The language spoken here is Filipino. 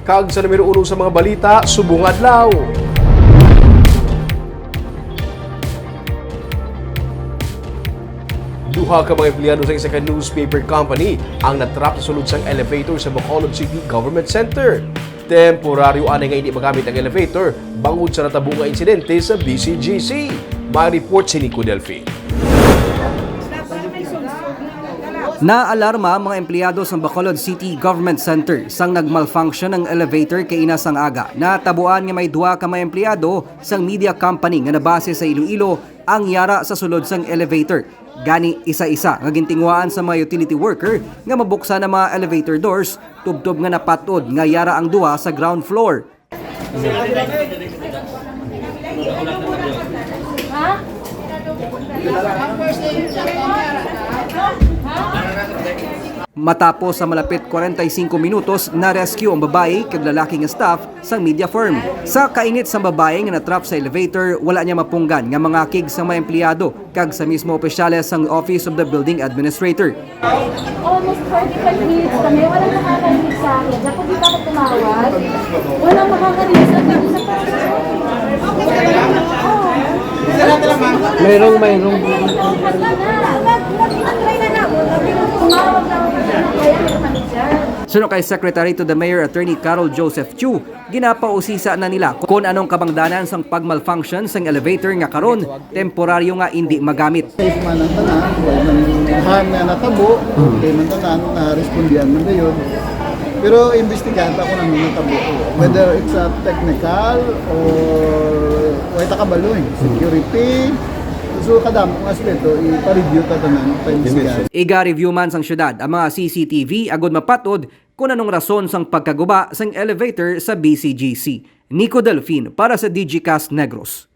Kag sa numero 1 sa mga balita, subong adlaw. Duha ka mga empleyado sa isa ka newspaper company ang natrap sa sulod sang elevator sa Bacolod City Government Center. Temporaryo anay nga hindi magamit ang elevator bangod sa natabo nga insidente sa BCGC. Ma-report si Nico Delphi. Naalarma ang mga empleyado sa Bacolod City Government Center sang nagmalfunction ang elevator kay inasang aga. Natabuan nga may duha ka mga empleyado sang media company nga nabase sa Iloilo ang yara sa sulod sang elevator. Gani isa-isa nga gintingwaan sa mga utility worker nga mabuksan ang mga elevator doors, tubtob nga napatod nga yara ang duha sa ground floor. Matapos sa malapit 45 minutos, na-rescue ang babae kag lalaking staff sa media firm. Sa kainit sa babae nga natrap sa elevator, wala niya mapunggan nga mga kig sa mga empleyado kag sa mismo opisyales sa Office of the Building Administrator. Almost 45 minutes kami, walang makakarinig sa akin. Dapat dito ako tumawag. Walang makakarinig sa akin. Mayroong. Suno kay Secretary to the Mayor Attorney Carol Joseph Chu, ginapausisa na nila kung anong kabangdanan sang pagmalfunction sang elevator nga karon temporaryo nga hindi magamit. Safe man ang tanan, harm na natabo, okay man tanan, na-respondihan man na yun. Pero investigahan pa kung ano natabo. Whether it's a technical or wala kabalo security. So kadam ang aspeto ipa-review ta tanan pa-investigahan. Iga-review man sang syudad ang mga CCTV agud mapatod kung anong rason sang pagkaguba sang elevator sa BCGC. Nico Delfin para sa DigiCast Negros.